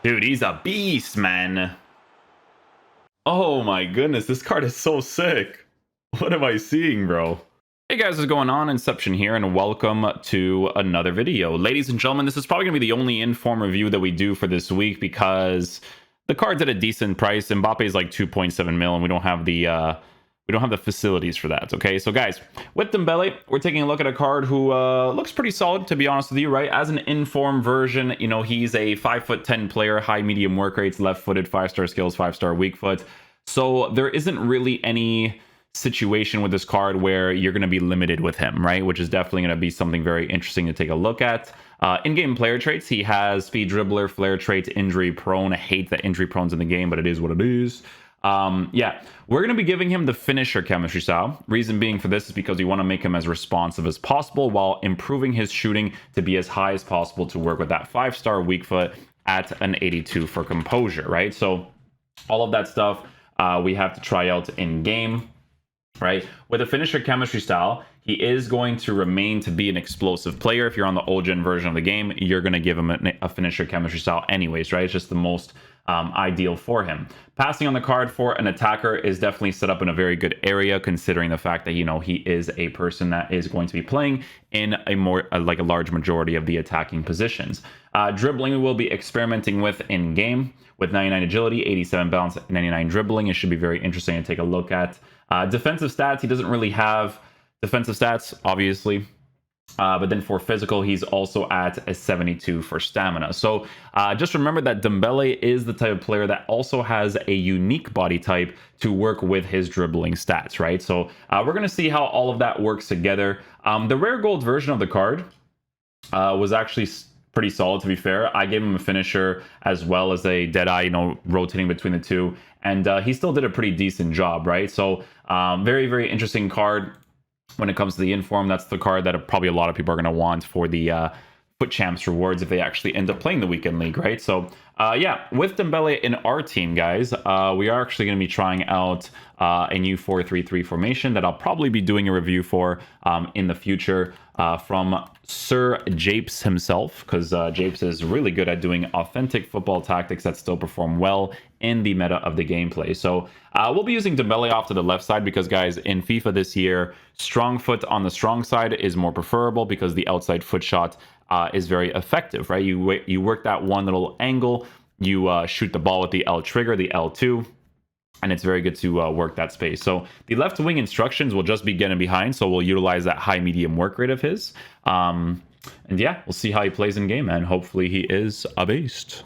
Dude, he's a beast, man. Oh my goodness, this card is so sick. What am I seeing, bro? Hey guys, what's going on? Inception here, and welcome to another video. Ladies and gentlemen, this is probably going to be the only inform review that we do for this week because the card's at a decent price. Mbappe is like 2.7 mil, and we don't have the facilities for that. Okay, so guys, with Dembele, we're taking a look at a card who looks pretty solid, to be honest with you, right? As an inform version, you know, he's a 5'10" player, high medium work rates, left-footed, 5-star skills, 5-star weak foot. So there isn't really any situation with this card where you're going to be limited with him, right? Which is definitely going to be something very interesting to take a look at. In-game player traits, he has speed dribbler, flare traits, injury prone. I hate that injury prone's in the game, but it is what it is. Yeah, we're going to be giving him the finisher chemistry style. Reason being for this is because we want to make him as responsive as possible while improving his shooting to be as high as possible to work with that 5-star weak foot at an 82 for composure, right? So all of that stuff we have to try out in game. Right, with a finisher chemistry style, he is going to remain to be an explosive player. If you're on the old gen version of the game, you're going to give him a finisher chemistry style anyways, right? It's just the most ideal for him. Passing on the card for an attacker is definitely set up in a very good area, considering the fact that, you know, he is a person that is going to be playing in a more like a large majority of the attacking positions. Dribbling we will be experimenting with in game with 99 agility, 87 balance, 99 dribbling. It should be very interesting to take a look at. Defensive stats, he doesn't really have defensive stats, obviously. But then for physical, he's also at a 72 for stamina. So just remember that Dembele is the type of player that also has a unique body type to work with his dribbling stats, right? So we're going to see how all of that works together. The rare gold version of the card was actually pretty solid, to be fair. I gave him a finisher as well as a Deadeye, you know, rotating between the two. And he still did a pretty decent job, right? So very, very interesting card when it comes to the inform. That's the card that probably a lot of people are going to want for the Foot Champs rewards if they actually end up playing the weekend league, right? So yeah, with Dembele in our team, guys, we are actually going to be trying out a new 4-3-3 formation that I'll probably be doing a review for in the future from Sir Japes himself, because Japes is really good at doing authentic football tactics that still perform well in the meta of the gameplay. So we'll be using Dembele off to the left side because, guys, in FIFA this year, strong foot on the strong side is more preferable because the outside foot shot is very effective, right? You work that one little angle, you shoot the ball with the L trigger, the L2, and it's very good to work that space. So the left wing instructions will just be getting behind, so we'll utilize that high medium work rate of his. And yeah, we'll see how he plays in game, and hopefully he is a beast.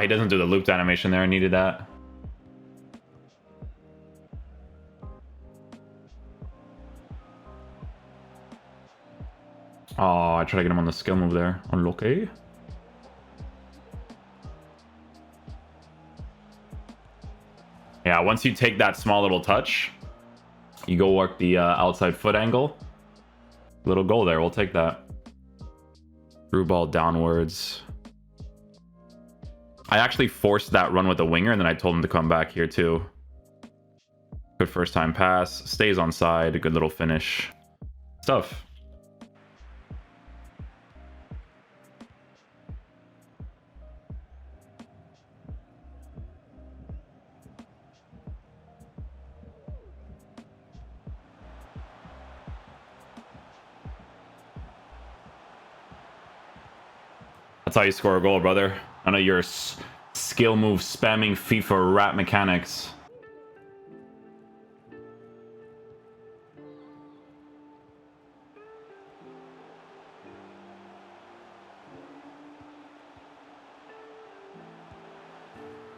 He doesn't do the looped animation there. I needed that. I try to get him on the skill move there. Unlucky. Yeah, once you take that small little touch, you go work the outside foot angle. Little goal there. We'll take that. Through ball downwards. I actually forced that run with the winger, and then I told him to come back here too. Good first time pass. Stays on side. A good little finish. Stuff. That's how you score a goal, brother. I know you're skill move spamming FIFA rat mechanics.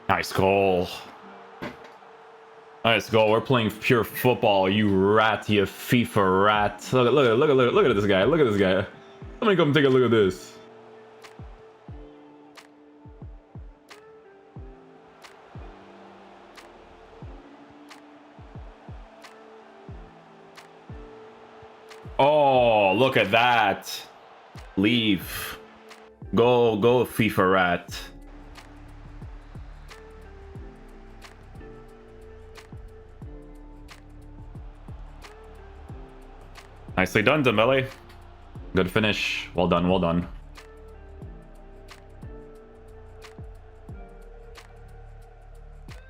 Nice goal. Nice goal. We're playing pure football, you rat, you FIFA rat. Look at this guy. Look at this guy. Somebody come take a look at this. Oh, look at that. Leave. Go, FIFA rat. Nicely done, Dembele. Good finish. Well done, well done.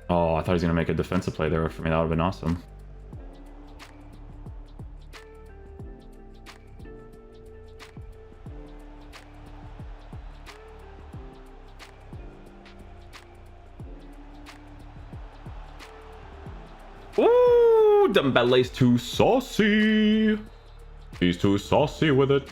Oh, I thought he was going to make a defensive play there for me. That would have been awesome. Ooh, Dembele's too saucy. He's too saucy with it.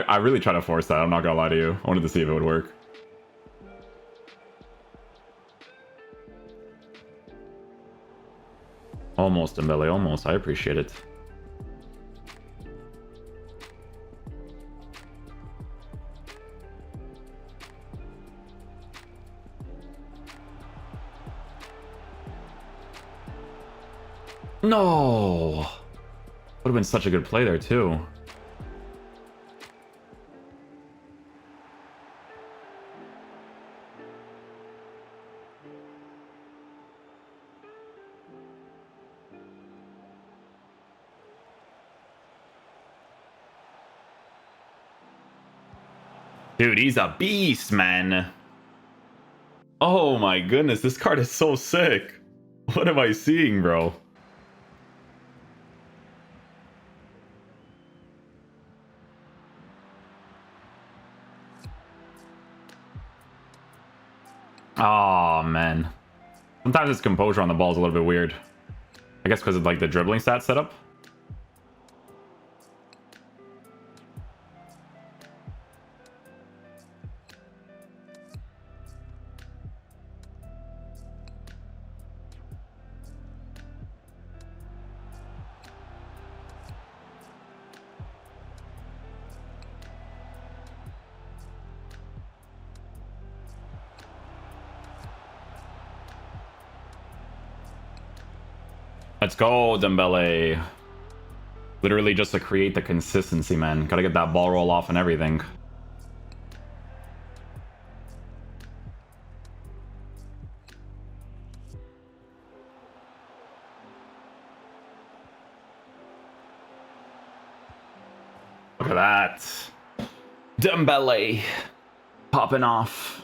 I really tried to force that. I'm not gonna lie to you. I wanted to see if it would work. Almost, Dembele, almost. I appreciate it. No! Would have been such a good play there, too. Dude, he's a beast, man. Oh my goodness, this card is so sick. What am I seeing, bro? Oh, man. Sometimes his composure on the ball is a little bit weird. I guess because of like the dribbling stat setup. Let's go, Dembele. Literally just to create the consistency, man. Gotta get that ball roll off and everything. Look at that. Dembele popping off.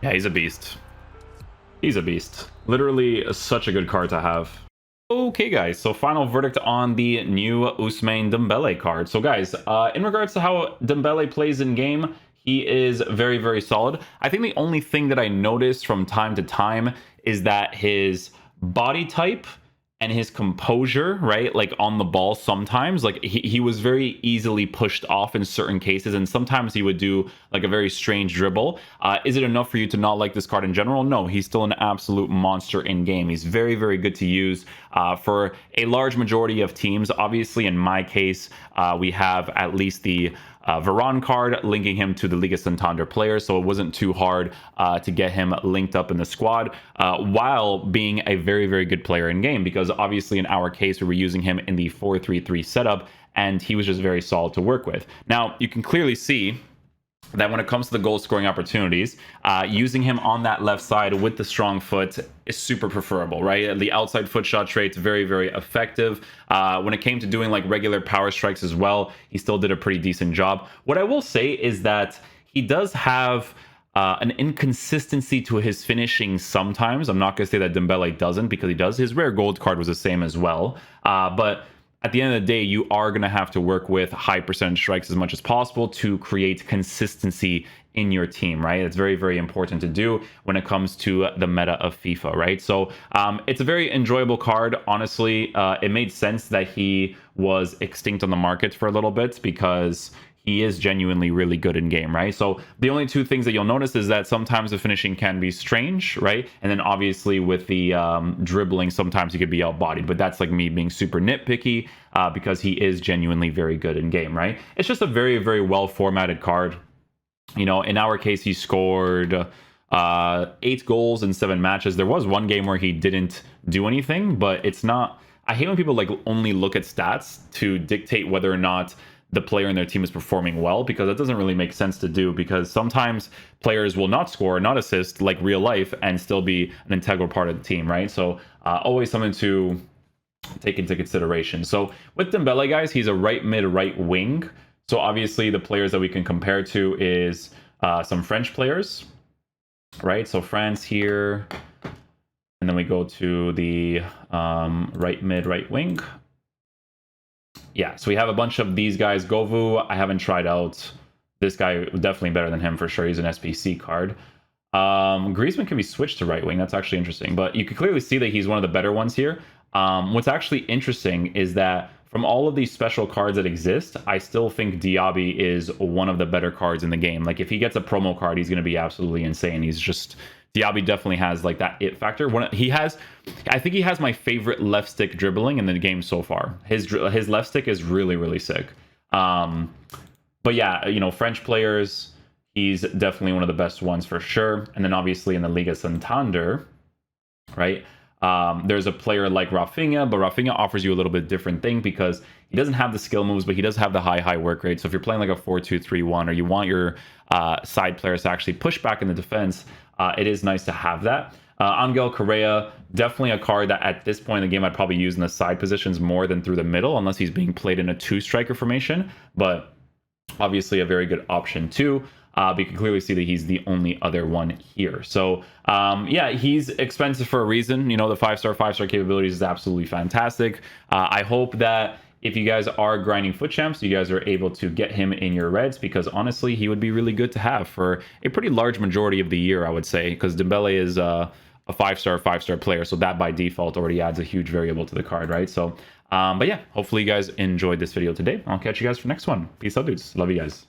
Yeah, he's a beast. He's a beast. Literally such a good card to have. Okay, guys, so final verdict on the new Ousmane Dembele card. So, guys, in regards to how Dembele plays in game, he is very, very solid. I think the only thing that I noticed from time to time is that his body type and his composure, right, like on the ball sometimes, like he was very easily pushed off in certain cases, and sometimes he would do like a very strange dribble. Is it enough for you to not like this card in general? No, he's still an absolute monster in game. He's very, very good to use for a large majority of teams. Obviously, in my case, we have at least the Varane card linking him to the Liga Santander players, so it wasn't too hard to get him linked up in the squad while being a very, very good player in game, because obviously in our case we were using him in the 4-3-3 setup and he was just very solid to work with. Now you can clearly see that when it comes to the goal scoring opportunities, using him on that left side with the strong foot is super preferable, right? The outside foot shot trait's very, very effective. When it came to doing like regular power strikes as well, he still did a pretty decent job. What I will say is that he does have an inconsistency to his finishing sometimes. I'm not going to say that Dembele doesn't, because he does. His rare gold card was the same as well. But at the end of the day, you are going to have to work with high percentage strikes as much as possible to create consistency in your team, right? It's very, very important to do when it comes to the meta of FIFA, right? So it's a very enjoyable card. Honestly, it made sense that he was extinct on the market for a little bit, because he is genuinely really good in game, right? So the only two things that you'll notice is that sometimes the finishing can be strange, right? And then obviously with the dribbling, sometimes he could be outbodied, but that's like me being super nitpicky because he is genuinely very good in game, right? It's just a very, very well formatted card. You know, in our case, he scored 8 goals in 7 matches. There was one game where he didn't do anything, but it's not... I hate when people like only look at stats to dictate whether or not the player in their team is performing well, because that doesn't really make sense to do, because sometimes players will not score, not assist like real life, and still be an integral part of the team, right? So always something to take into consideration. So with Dembele, guys, he's a right mid, right wing. So obviously the players that we can compare to is some French players, right? So France here, and then we go to the right mid, right wing. Yeah, so we have a bunch of these guys. Govu, I haven't tried out. This guy, definitely better than him for sure. He's an SPC card. Griezmann can be switched to right wing. That's actually interesting. But you can clearly see that he's one of the better ones here. What's actually interesting is that from all of these special cards that exist, I still think Diaby is one of the better cards in the game. Like, if he gets a promo card, he's going to be absolutely insane. He's just... Diaby definitely has like that it factor. I think he has my favorite left stick dribbling in the game so far. His left stick is really, really sick. But yeah, you know, French players, he's definitely one of the best ones for sure. And then obviously in the Liga Santander, right? There's a player like Rafinha, but Rafinha offers you a little bit different thing because he doesn't have the skill moves, but he does have the high work rate. So if you're playing like a 4-2-3-1, or you want your side players to actually push back in the defense, it is nice to have that. Angel Correa, definitely a card that at this point in the game I'd probably use in the side positions more than through the middle, unless he's being played in a 2-striker formation. But obviously a very good option too. But you can clearly see that he's the only other one here. So yeah, he's expensive for a reason. You know, the 5-star capabilities is absolutely fantastic. I hope that if you guys are grinding foot champs, you guys are able to get him in your reds, because honestly, he would be really good to have for a pretty large majority of the year, I would say, because Dembele is a 5-star player. So that by default already adds a huge variable to the card, right? So, but yeah, hopefully you guys enjoyed this video today. I'll catch you guys for the next one. Peace out, dudes. Love you guys.